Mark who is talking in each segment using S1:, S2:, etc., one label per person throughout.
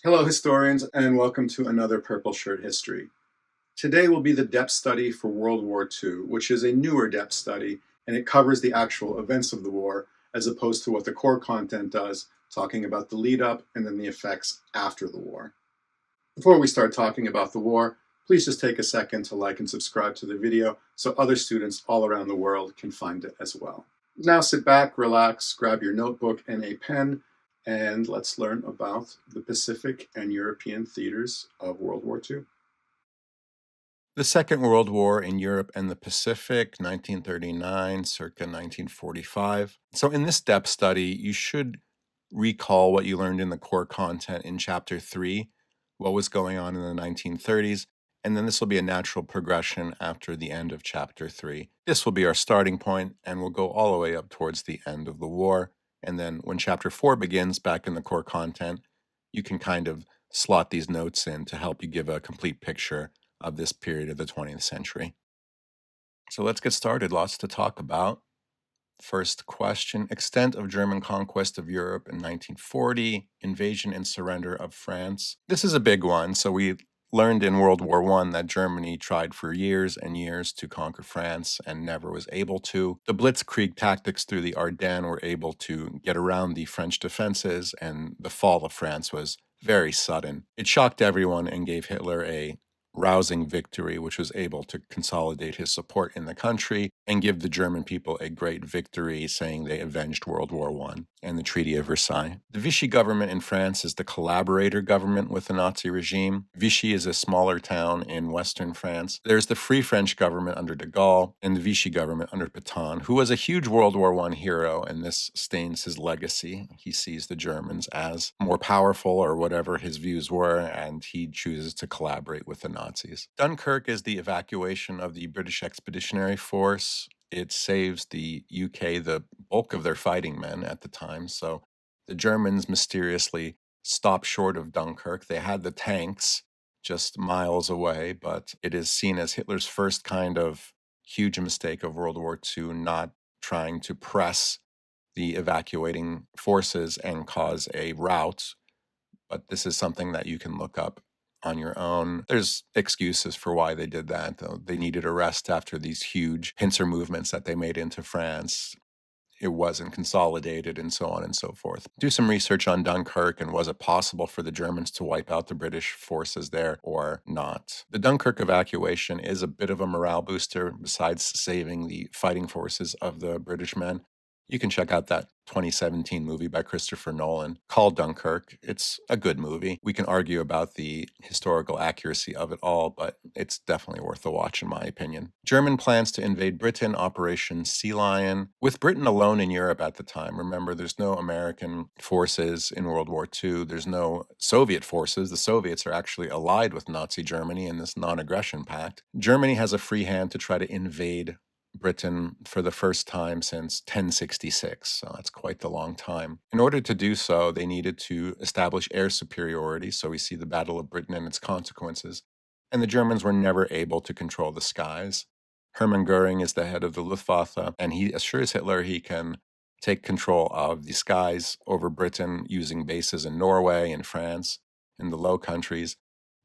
S1: Hello, historians, and welcome to another Purple Shirt History. Today will be the depth study for World War II, which is a newer depth study, and it covers the actual events of the war, as opposed to what the core content does, talking about the lead up and then the effects after the war. Before we start talking about the war, please just take a second to like and subscribe to the video so other students all around the world can find it as well. Now sit back, relax, grab your notebook and a pen, and let's learn about the Pacific and European theaters of World War II.
S2: The Second World War in Europe and the Pacific, 1939, circa 1945. So, in this depth study, you should recall what you learned in the core content in Chapter 3, what was going on in the 1930s, and then this will be a natural progression after the end of Chapter 3. This will be our starting point, and we'll go all the way up towards the end of the war. And then when Chapter 4 begins, back in the core content, you can kind of slot these notes in to help you give a complete picture of this period of the 20th century. So let's get started. Lots to talk about. First question: extent of German conquest of Europe in 1940, invasion and surrender of France. This is a big one. So we learned in World War I that Germany tried for years and years to conquer France and never was able to. The blitzkrieg tactics through the Ardennes were able to get around the French defenses, and the fall of France was very sudden. It shocked everyone and gave Hitler a rousing victory, which was able to consolidate his support in the country and give the German people a great victory, saying they avenged World War I and the Treaty of Versailles. The Vichy government in France is the collaborator government with the Nazi regime. Vichy is a smaller town in western France. There's the Free French government under de Gaulle and the Vichy government under Pétain, who was a huge World War I hero, and this stains his legacy. He sees the Germans as more powerful or whatever his views were, and he chooses to collaborate with the Nazis. Dunkirk is the evacuation of the British Expeditionary Force. It saves the UK the bulk of their fighting men at the time, so the Germans mysteriously stopped short of Dunkirk. They had the tanks just miles away, but it is seen as Hitler's first kind of huge mistake of World War II, not trying to press the evacuating forces and cause a rout. But this is something that you can look up on your own. There's excuses for why they did that, though. They needed a rest after these huge pincer movements that they made into France. It wasn't consolidated, and so on and so forth. Do some research on Dunkirk, and was it possible for the Germans to wipe out the British forces there or not? The Dunkirk evacuation is a bit of a morale booster besides saving the fighting forces of the British men. You can check out that 2017 movie by Christopher Nolan called Dunkirk. It's a good movie. We can argue about the historical accuracy of it all, but it's definitely worth a watch in my opinion. German plans to invade Britain, Operation Sea Lion. With Britain alone in Europe at the time, remember there's no American forces in World War II, there's no Soviet forces. The Soviets are actually allied with Nazi Germany in this non-aggression pact. Germany has a free hand to try to invade Britain for the first time since 1066, so that's quite the long time. In order to do so, they needed to establish air superiority, so we see the Battle of Britain and its consequences, and the Germans were never able to control the skies. Hermann Goering is the head of the Luftwaffe, and he assures Hitler he can take control of the skies over Britain using bases in Norway and France, in the Low Countries.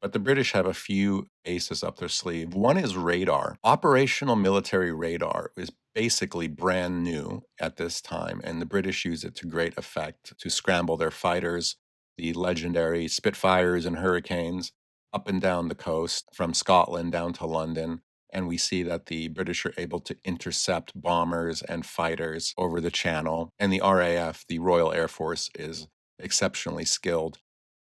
S2: But the British have a few aces up their sleeve. One is radar. Operational military radar is basically brand new at this time, and the British use it to great effect to scramble their fighters, the legendary Spitfires and Hurricanes, up and down the coast from Scotland down to London. And we see that the British are able to intercept bombers and fighters over the channel. And the RAF, the Royal Air Force, is exceptionally skilled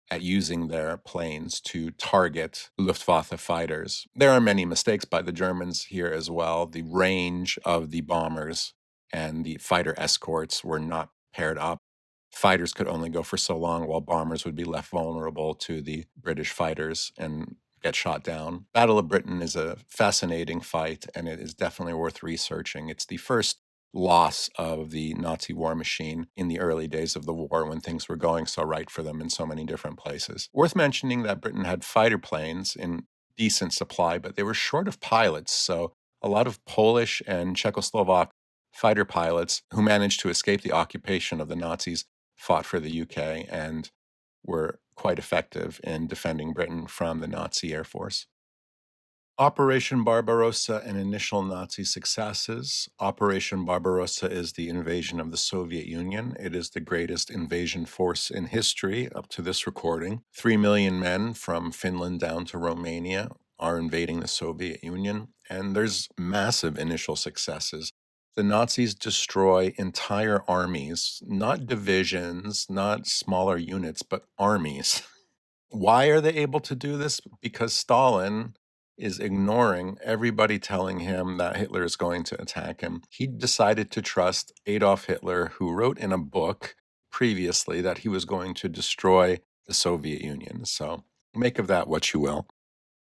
S2: at using their planes to target Luftwaffe fighters. There are many mistakes by the Germans here as well. The range of the bombers and the fighter escorts were not paired up. Fighters could only go for so long, while bombers would be left vulnerable to the British fighters and get shot down. Battle of Britain is a fascinating fight, and it is definitely worth researching. It's the first loss of the Nazi war machine in the early days of the war, when things were going so right for them in so many different places. Worth mentioning that Britain had fighter planes in decent supply, but they were short of pilots, so a lot of Polish and Czechoslovak fighter pilots who managed to escape the occupation of the Nazis fought for the UK and were quite effective in defending Britain from the Nazi Air Force. Operation Barbarossa and initial Nazi successes. Operation Barbarossa is the invasion of the Soviet Union. It is the greatest invasion force in history up to this recording. 3 million men from Finland down to Romania are invading the Soviet Union, and there's massive initial successes. The Nazis destroy entire armies, not divisions, not smaller units, but armies. Why are they able to do this? Because Stalin is ignoring everybody telling him that Hitler is going to attack him. He decided to trust Adolf Hitler, who wrote in a book previously that he was going to destroy the Soviet Union. So make of that what you will.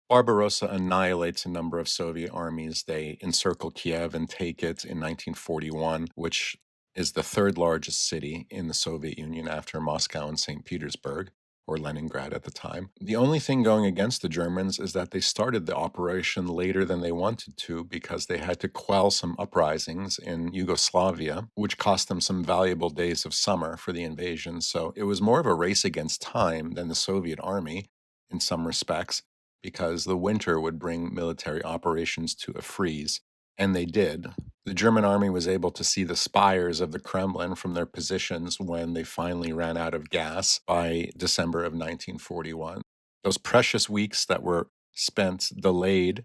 S2: Barbarossa annihilates a number of Soviet armies. They encircle Kiev and take it in 1941, which is the third largest city in the Soviet Union after Moscow and St. Petersburg, or Leningrad at the time. The only thing going against the Germans is that they started the operation later than they wanted to because they had to quell some uprisings in Yugoslavia, which cost them some valuable days of summer for the invasion. So it was more of a race against time than the Soviet army in some respects, because the winter would bring military operations to a freeze. And they did. The German army was able to see the spires of the Kremlin from their positions when they finally ran out of gas by December of 1941. Those precious weeks that were spent delayed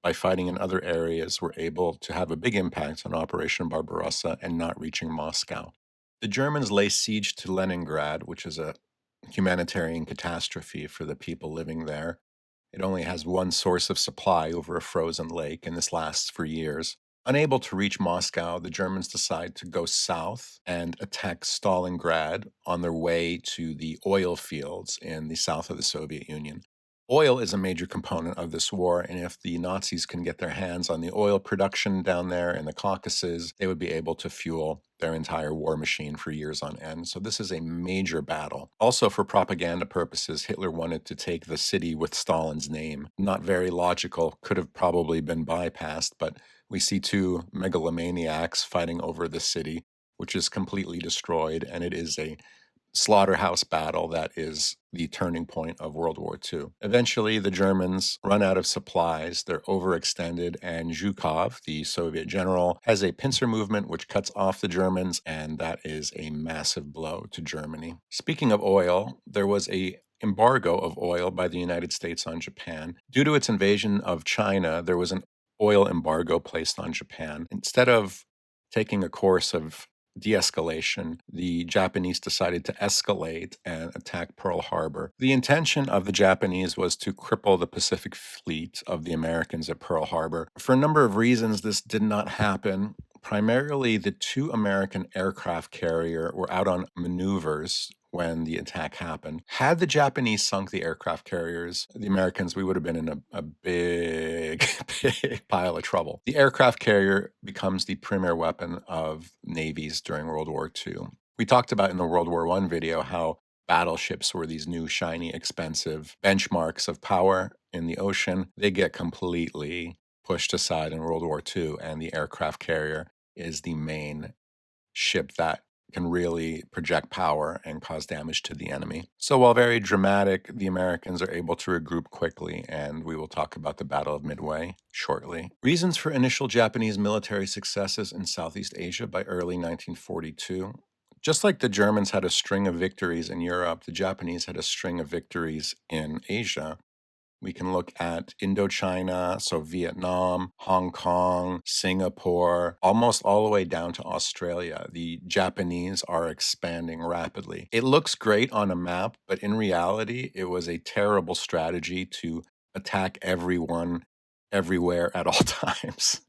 S2: by fighting in other areas were able to have a big impact on Operation Barbarossa and not reaching Moscow. The Germans lay siege to Leningrad, which is a humanitarian catastrophe for the people living there. It only has one source of supply over a frozen lake, and this lasts for years. Unable to reach Moscow, the Germans decide to go south and attack Stalingrad on their way to the oil fields in the south of the Soviet Union. Oil is a major component of this war, and if the Nazis can get their hands on the oil production down there in the Caucasus, they would be able to fuel their entire war machine for years on end. So this is a major battle. Also, for propaganda purposes, Hitler wanted to take the city with Stalin's name. Not very logical, could have probably been bypassed, but we see two megalomaniacs fighting over the city, which is completely destroyed, and it is a slaughterhouse battle that is the turning point of World War II. Eventually, the Germans run out of supplies, they're overextended, and Zhukov, the Soviet general, has a pincer movement which cuts off the Germans, and that is a massive blow to Germany. Speaking of oil, there was a embargo of oil by the United States on Japan. Due to its invasion of China, there was an oil embargo placed on Japan. Instead of taking a course of de-escalation, the Japanese decided to escalate and attack Pearl Harbor. The intention of the Japanese was to cripple the Pacific Fleet of the Americans at Pearl Harbor. For a number of reasons, this did not happen. Primarily, the two American aircraft carrier were out on maneuvers when the attack happened. Had the Japanese sunk the aircraft carriers, the Americans, we would have been in a big, big pile of trouble. The aircraft carrier becomes the premier weapon of navies during World War II. We talked about in the World War I video how battleships were these new, shiny, expensive benchmarks of power in the ocean. They get completely pushed aside in World War II, and the aircraft carrier is the main ship that can really project power and cause damage to the enemy. So while very dramatic, the Americans are able to regroup quickly, and we will talk about the Battle of Midway shortly. Reasons for initial Japanese military successes in Southeast Asia by early 1942. Just like the Germans had a string of victories in Europe, the Japanese had a string of victories in Asia. We can look at Indochina, so Vietnam, Hong Kong, Singapore, almost all the way down to Australia. The Japanese are expanding rapidly. It looks great on a map, but in reality, it was a terrible strategy to attack everyone, everywhere at all times.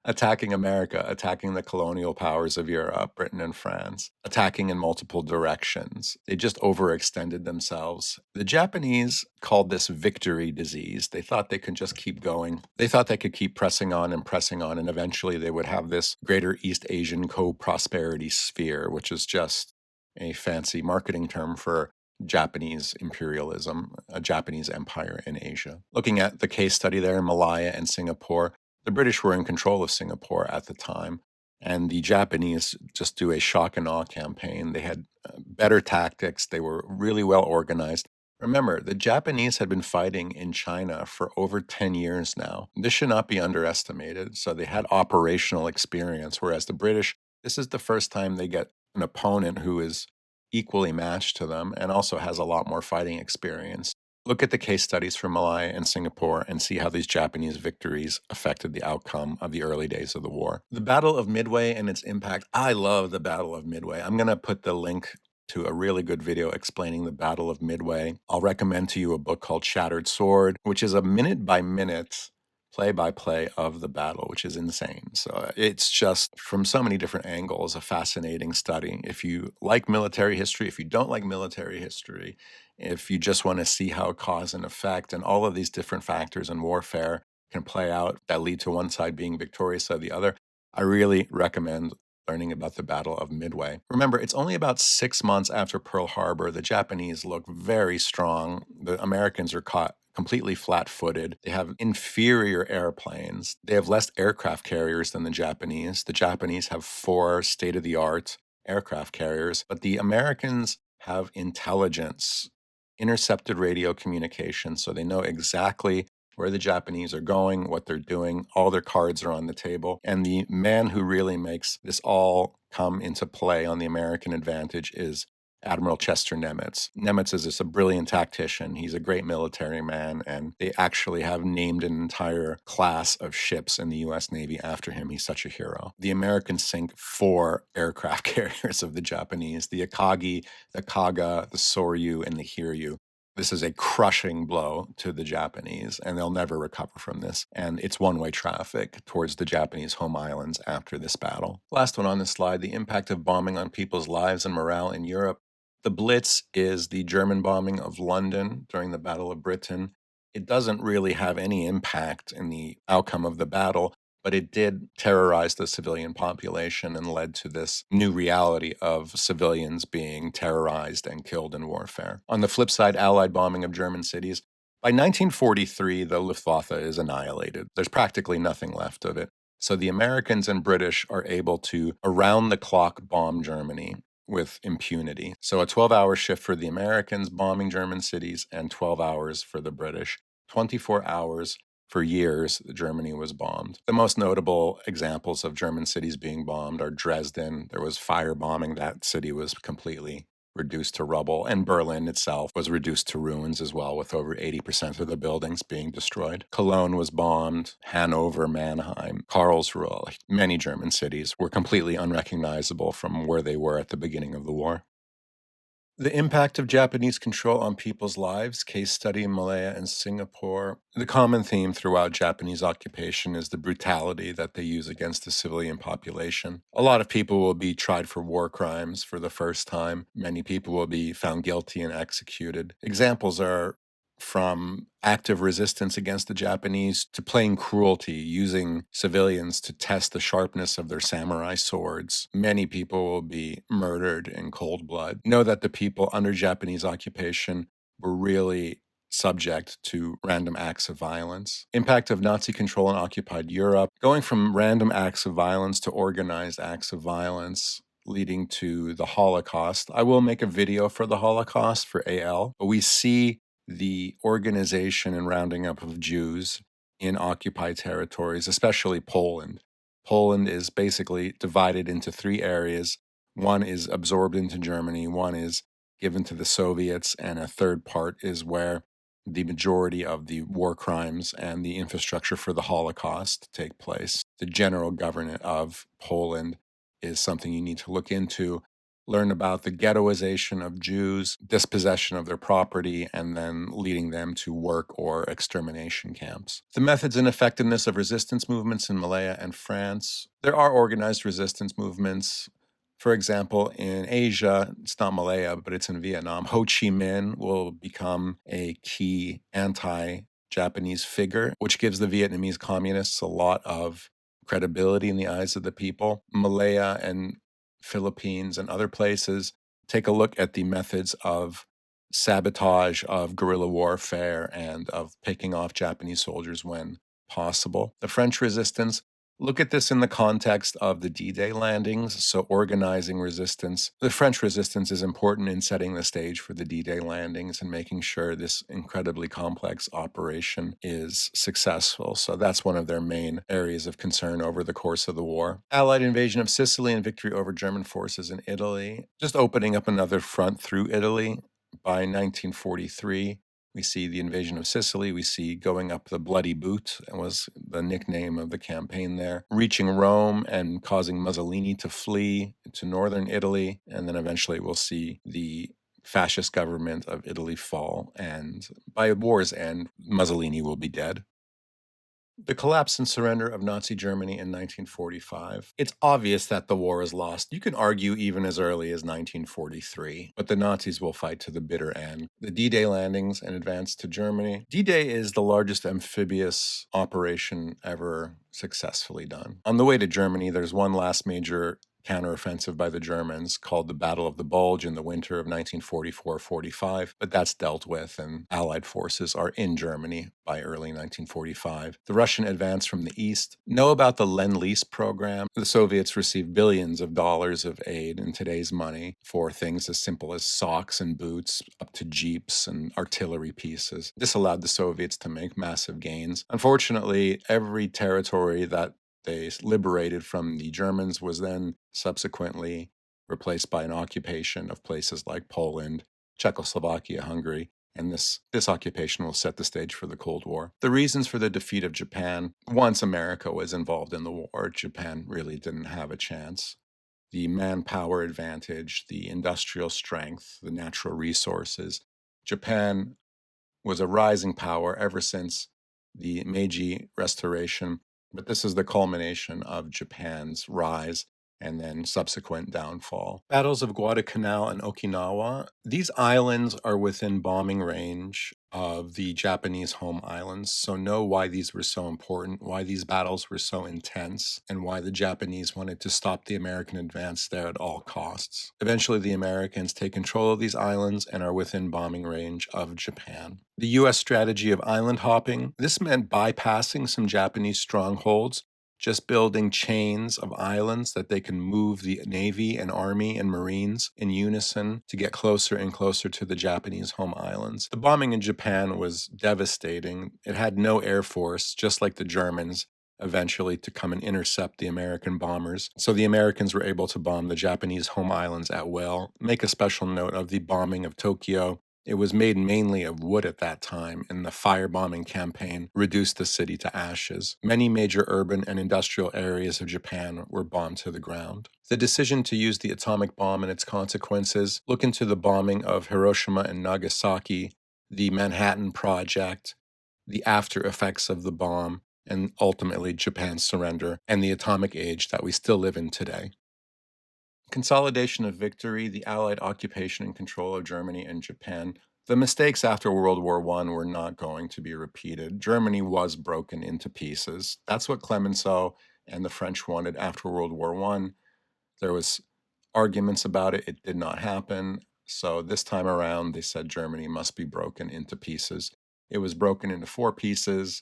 S2: Attacking America, attacking the colonial powers of Europe, Britain and France, attacking in multiple directions. They just overextended themselves. The Japanese called this victory disease. They thought they could just keep going. They thought they could keep pressing on, and eventually they would have this Greater East Asian Co-Prosperity Sphere, which is just a fancy marketing term for Japanese imperialism, a Japanese empire in Asia. Looking at the case study there in Malaya and Singapore, the British were in control of Singapore at the time, and the Japanese just do a shock and awe campaign. They had better tactics. They were really well organized. Remember, the Japanese had been fighting in China for over 10 years now. This should not be underestimated. So they had operational experience, whereas the British, this is the first time they get an opponent who is equally matched to them and also has a lot more fighting experience. Look at the case studies from Malaya and Singapore and see how these Japanese victories affected the outcome of the early days of the war. The Battle of Midway and its impact. I love the Battle of Midway. I'm going to put the link to a really good video explaining the Battle of Midway. I'll recommend to you a book called Shattered Sword, which is a minute by minute play by play of the battle, which is insane. So it's just from so many different angles a fascinating study. If you like military history, if you don't like military history, if you just want to see how cause and effect and all of these different factors in warfare can play out that lead to one side being victorious or the other, I really recommend learning about the Battle of Midway. Remember, it's only about 6 months after Pearl Harbor. The Japanese look very strong. The Americans are caught completely flat-footed. They have inferior airplanes. They have less aircraft carriers than the Japanese. The Japanese have 4 state-of-the-art aircraft carriers, but the Americans have intelligence, intercepted radio communication, so they know exactly where the Japanese are going, what they're doing. All their cards are on the table. And the man who really makes this all come into play on the American advantage is Admiral Chester Nimitz. Nimitz is just a brilliant tactician. He's a great military man, and they actually have named an entire class of ships in the U.S. Navy after him. He's such a hero. The Americans sink 4 aircraft carriers of the Japanese, the Akagi, the Kaga, the Soryu, and the Hiryu. This is a crushing blow to the Japanese, and they'll never recover from this. And it's one-way traffic towards the Japanese home islands after this battle. Last one on this slide, the impact of bombing on people's lives and morale in Europe. The Blitz is the German bombing of London during the Battle of Britain. It doesn't really have any impact in the outcome of the battle, but it did terrorize the civilian population and led to this new reality of civilians being terrorized and killed in warfare. On the flip side, Allied bombing of German cities. By 1943, the Luftwaffe is annihilated. There's practically nothing left of it. So the Americans and British are able to around-the-clock bomb Germany with impunity. So a 12-hour shift for the Americans bombing German cities and 12 hours for the British. 24 hours for years, Germany was bombed. The most notable examples of German cities being bombed are Dresden. There was fire bombing. That city was completely reduced to rubble. And Berlin itself was reduced to ruins as well, with over 80% of the buildings being destroyed. Cologne was bombed. Hanover, Mannheim, Karlsruhe, many German cities were completely unrecognizable from where they were at the beginning of the war. The impact of Japanese control on people's lives, case study in Malaya and Singapore. The common theme throughout Japanese occupation is the brutality that they use against the civilian population. A lot of people will be tried for war crimes for the first time. Many people will be found guilty and executed. Examples are from active resistance against the Japanese to plain cruelty, using civilians to test the sharpness of their samurai swords. Many people will be murdered in cold blood. Know that the people under Japanese occupation were really subject to random acts of violence. Impact of Nazi control in occupied Europe, going from random acts of violence to organized acts of violence, leading to the Holocaust. I will make a video for the Holocaust for AL, but we see the organization and rounding up of Jews in occupied territories, especially Poland. Poland is basically divided into 3 areas. One is absorbed into Germany, one is given to the Soviets, and a third part is where the majority of the war crimes and the infrastructure for the Holocaust take place. The general government of Poland is something you need to look into. Learn about the ghettoization of Jews, dispossession of their property, and then leading them to work or extermination camps. The methods and effectiveness of resistance movements in Malaya and France. There are organized resistance movements. For example, in Asia, it's not Malaya, but it's in Vietnam. Ho Chi Minh will become a key anti-Japanese figure, which gives the Vietnamese communists a lot of credibility in the eyes of the people. Malaya and Philippines and other places, take a look at the methods of sabotage, of guerrilla warfare, and of picking off Japanese soldiers when possible. The French resistance, Look at this in the context of the D-Day landings, so organizing resistance. The French resistance is important in setting the stage for the D-Day landings and making sure this incredibly complex operation is successful. So that's one of their main areas of concern over the course of the war. Allied invasion of Sicily and victory over German forces in Italy, just opening up another front through Italy. By 1943, we see the invasion of Sicily. We see going up the Bloody Boot, and was the nickname of the campaign there, reaching Rome and causing Mussolini to flee to northern Italy. And then eventually we'll see the fascist government of Italy fall. And by war's end, Mussolini will be dead. The collapse and surrender of Nazi Germany in 1945. It's obvious that the war is lost. You can argue even as early as 1943, but the Nazis will fight to the bitter end. The D-Day landings and advance to Germany. D-Day is the largest amphibious operation ever successfully done. On the way to Germany, there's one last major counteroffensive by the Germans called the Battle of the Bulge in the winter of 1944-45, but that's dealt with, and Allied forces are in Germany by early 1945. The Russian advance from the east. Know about the Lend-Lease program? The Soviets received billions of dollars of aid in today's money for things as simple as socks and boots, up to jeeps and artillery pieces. This allowed the Soviets to make massive gains. Unfortunately, every territory that they liberated from the Germans was then subsequently replaced by an occupation of places like Poland, Czechoslovakia, Hungary, and this occupation will set the stage for the Cold War. The reasons for the defeat of Japan: once America was involved in the war, Japan really didn't have a chance. The manpower advantage, the industrial strength, the natural resources. Japan was a rising power ever since the Meiji Restoration, but this is the culmination of Japan's rise and then subsequent downfall. Battles of Guadalcanal and Okinawa. These islands are within bombing range of the Japanese home islands, so know why these were so important, why these battles were so intense, and why the Japanese wanted to stop the American advance there at all costs. Eventually, the Americans take control of these islands and are within bombing range of Japan. The U.S. strategy of island hopping. This meant bypassing some Japanese strongholds, just building chains of islands that they can move the Navy and Army and Marines in unison to get closer and closer to the Japanese home islands. The bombing in Japan was devastating. It had no air force, just like the Germans, eventually to come and intercept the American bombers. So the Americans were able to bomb the Japanese home islands at will. Make a special note of the bombing of Tokyo. It was made mainly of wood at that time, and the firebombing campaign reduced the city to ashes. Many major urban and industrial areas of Japan were bombed to the ground. The decision to use the atomic bomb and its consequences. Look into the bombing of Hiroshima and Nagasaki, the Manhattan Project, the after effects of the bomb, and ultimately Japan's surrender and the atomic age that we still live in today. Consolidation of victory, the Allied occupation and control of Germany and Japan. The mistakes after World War I were not going to be repeated. Germany was broken into pieces. That's what Clemenceau and the French wanted after World War I. There was arguments about it. It did not happen. So this time around, they said Germany must be broken into pieces. It was broken into 4 pieces.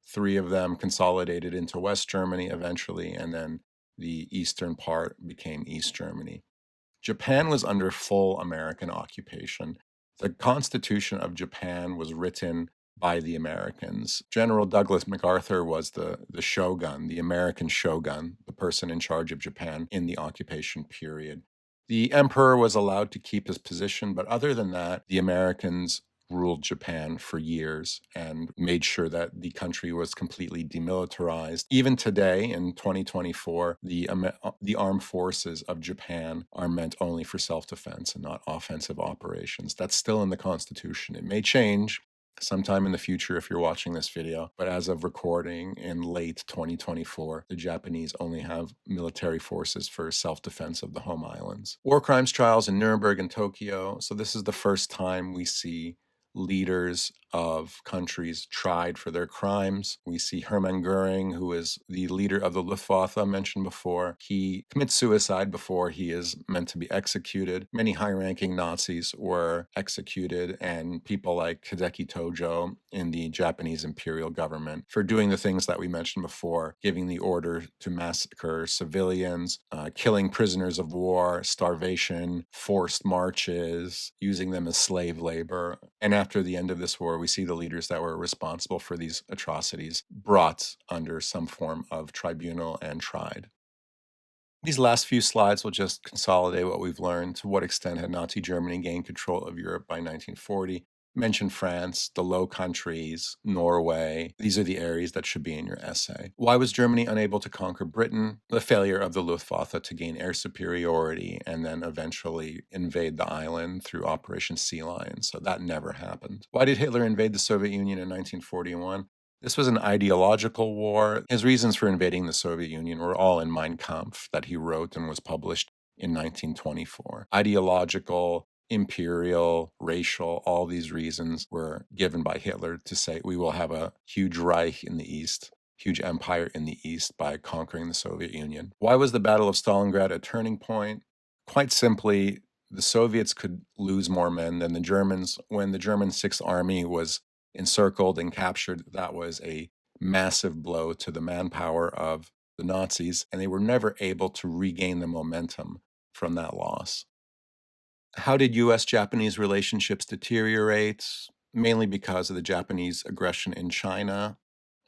S2: 3 of them consolidated into West Germany eventually, and then the eastern part became East Germany. Japan was under full American occupation. The Constitution of Japan was written by the Americans. General Douglas MacArthur was the shogun, the American shogun, the person in charge of Japan in the occupation period. The emperor was allowed to keep his position, but other than that, the Americans ruled Japan for years and made sure that the country was completely demilitarized. Even today, in 2024, the armed forces of Japan are meant only for self-defense and not offensive operations. That's still in the Constitution. It may change sometime in the future if you're watching this video, but as of recording in late 2024, the Japanese only have military forces for self-defense of the home islands. War crimes trials in Nuremberg and Tokyo. So this is the first time we see leaders of countries tried for their crimes. We see Hermann Goering, who is the leader of the Luftwaffe mentioned before. He commits suicide before he is meant to be executed. Many high-ranking Nazis were executed, and people like Hideki Tojo in the Japanese imperial government for doing the things that we mentioned before, giving the order to massacre civilians, killing prisoners of war, starvation, forced marches, using them as slave labor. And after the end of this war, we see the leaders that were responsible for these atrocities brought under some form of tribunal and tried. These last few slides will just consolidate what we've learned. To what extent had Nazi Germany gained control of Europe by 1940? Mention France, the Low Countries, Norway. These are the areas that should be in your essay. Why was Germany unable to conquer Britain? The failure of the Luftwaffe to gain air superiority and then eventually invade the island through Operation Sea Lion. So that never happened. Why did Hitler invade the Soviet Union in 1941? This was an ideological war. His reasons for invading the Soviet Union were all in Mein Kampf that he wrote and was published in 1924. Ideological, imperial, racial, all these reasons were given by Hitler to say we will have a huge Reich in the East, huge empire in the East by conquering the Soviet Union. Why was the Battle of Stalingrad a turning point? Quite simply, the Soviets could lose more men than the Germans. When the German Sixth Army was encircled and captured, that was a massive blow to the manpower of the Nazis, and they were never able to regain the momentum from that loss. How did US-Japanese relationships deteriorate? Mainly because of the Japanese aggression in China,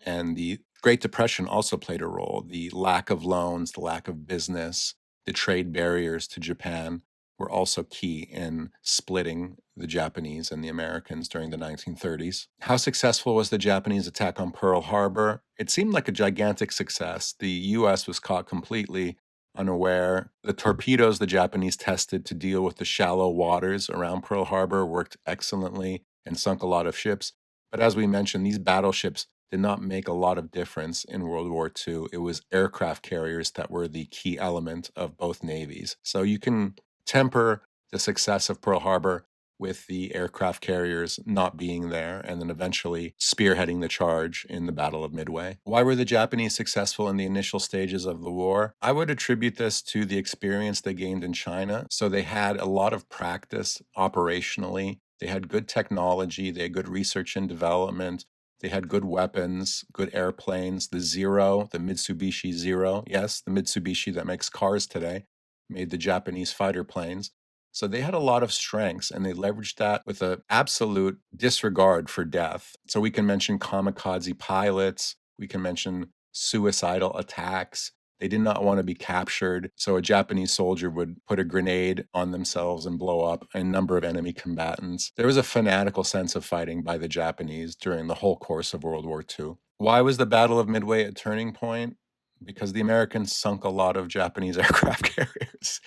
S2: and the Great Depression also played a role. The lack of loans, the lack of business, the trade barriers to Japan were also key in splitting the Japanese and the Americans during the 1930s. How successful was the Japanese attack on Pearl Harbor? It seemed like a gigantic success. The US was caught completely unaware. The torpedoes the Japanese tested to deal with the shallow waters around Pearl Harbor worked excellently and sunk a lot of ships. But as we mentioned, these battleships did not make a lot of difference in World War II. It was aircraft carriers that were the key element of both navies. So you can temper the success of Pearl Harbor with the aircraft carriers not being there and then eventually spearheading the charge in the Battle of Midway. Why were the Japanese successful in the initial stages of the war? I would attribute this to the experience they gained in China. So they had a lot of practice operationally. They had good technology. They had good research and development. They had good weapons, good airplanes. The Zero, the Mitsubishi Zero, yes, the Mitsubishi that makes cars today, made the Japanese fighter planes. So they had a lot of strengths, and they leveraged that with an absolute disregard for death. So we can mention kamikaze pilots. We can mention suicidal attacks. They did not want to be captured, so a Japanese soldier would put a grenade on themselves and blow up a number of enemy combatants. There was a fanatical sense of fighting by the Japanese during the whole course of World War II. Why was the Battle of Midway a turning point? Because the Americans sunk a lot of Japanese aircraft carriers.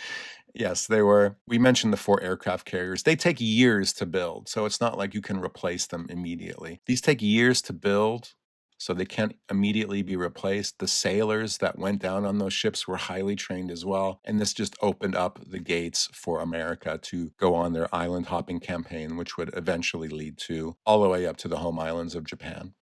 S2: Yes, they were. We mentioned the 4 aircraft carriers. They take years to build, so it's not like you can replace them immediately. These take years to build, so they can't immediately be replaced. The sailors that went down on those ships were highly trained as well, and this just opened up the gates for America to go on their island hopping campaign, which would eventually lead to all the way up to the home islands of Japan.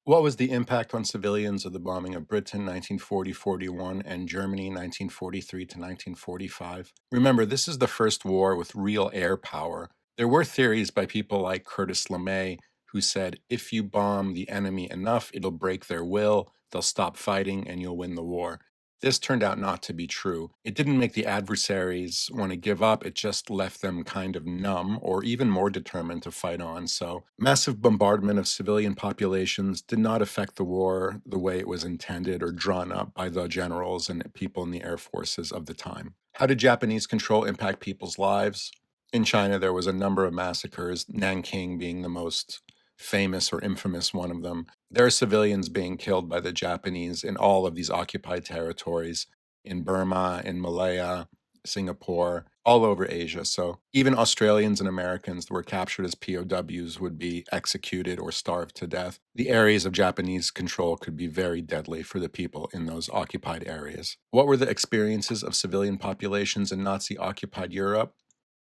S2: What was the impact on civilians of the bombing of Britain 1940-41 and Germany 1943 to 1945? Remember, this is the first war with real air power. There were theories by people like Curtis LeMay who said, if you bomb the enemy enough, it'll break their will, they'll stop fighting, and you'll win the war. This turned out not to be true. It didn't make the adversaries want to give up, it just left them kind of numb or even more determined to fight on. So, massive bombardment of civilian populations did not affect the war the way it was intended or drawn up by the generals and people in the air forces of the time. How did Japanese control impact people's lives? In China, there was a number of massacres, Nanking being the most famous or infamous one of them. There are civilians being killed by the Japanese in all of these occupied territories, in Burma, in Malaya, Singapore, all over Asia. So even Australians and Americans that were captured as POWs would be executed or starved to death. The areas of Japanese control could be very deadly for the people in those occupied areas. What were the experiences of civilian populations in Nazi-occupied Europe?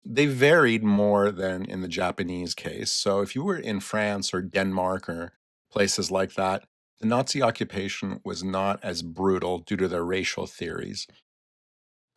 S2: They varied more than in the Japanese case. So if you were in France or Denmark or places like that, the Nazi occupation was not as brutal due to their racial theories.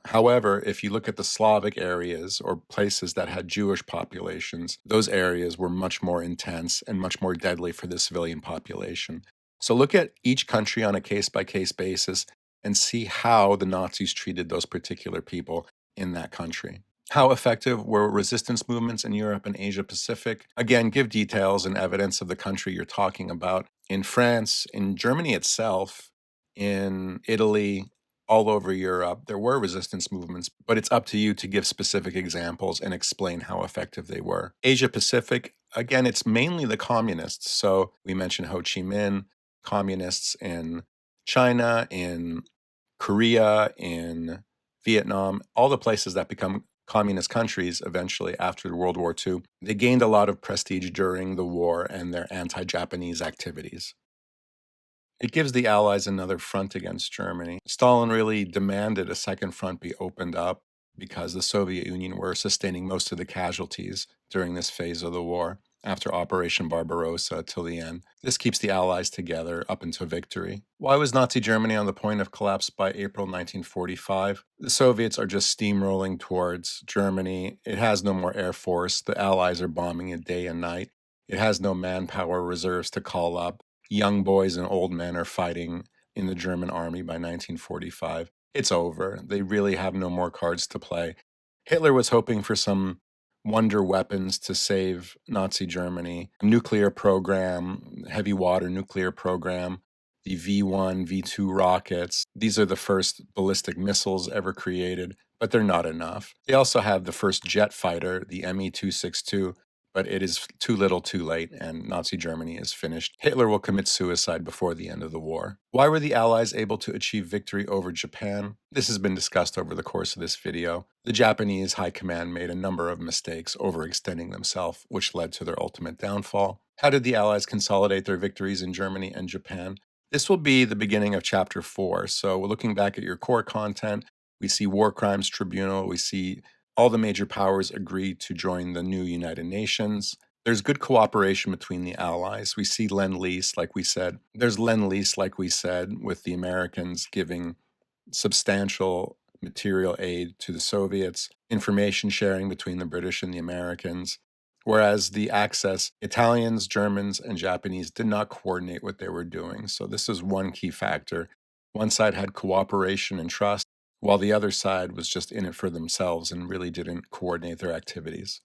S2: However, if you look at the Slavic areas or places that had Jewish populations, those areas were much more intense and much more deadly for the civilian population. So look at each country on a case by case basis and see how the Nazis treated those particular people in that country. How effective were resistance movements in Europe and Asia Pacific? Again, give details and evidence of the country you're talking about. In France, in Germany itself, in Italy, all over Europe, there were resistance movements, but it's up to you to give specific examples and explain how effective they were. Asia Pacific, again, it's mainly the communists. So we mentioned Ho Chi Minh, communists in China, in Korea, in Vietnam, all the places that become communist countries eventually after World War II. They gained a lot of prestige during the war and their anti Japanese activities. It gives the Allies another front against Germany. Stalin really demanded a second front be opened up because the Soviet Union were sustaining most of the casualties during this phase of the war after Operation Barbarossa till the end. This keeps the Allies together up until victory. Why was Nazi Germany on the point of collapse by April 1945? The Soviets are just steamrolling towards Germany. It has no more air force. The Allies are bombing it day and night. It has no manpower reserves to call up. Young boys and old men are fighting in the German army by 1945. It's over. They really have no more cards to play. Hitler was hoping for some wonder weapons to save Nazi Germany. Nuclear program, heavy water nuclear program, the V1, V2 rockets. These are the first ballistic missiles ever created, but they're not enough. They also have the first jet fighter, the Me-262, but it is too little too late, and Nazi Germany is finished. Hitler will commit suicide before the end of the war. Why were the Allies able to achieve victory over Japan? This has been discussed over the course of this video. The Japanese high command made a number of mistakes, overextending themselves, which led to their ultimate downfall. How did the Allies consolidate their victories in Germany and Japan? This will be the beginning of chapter 4. So we're looking back at your core content. We see War Crimes Tribunal. We see all the major powers agreed to join the new United Nations. There's good cooperation between the allies. We see Lend-Lease, like we said. There's Lend-Lease, like we said, with the Americans giving substantial material aid to the Soviets, information sharing between the British and the Americans. Whereas the Axis, Italians, Germans, and Japanese did not coordinate what they were doing. So this is one key factor. One side had cooperation and trust, while the other side was just in it for themselves and really didn't coordinate their activities.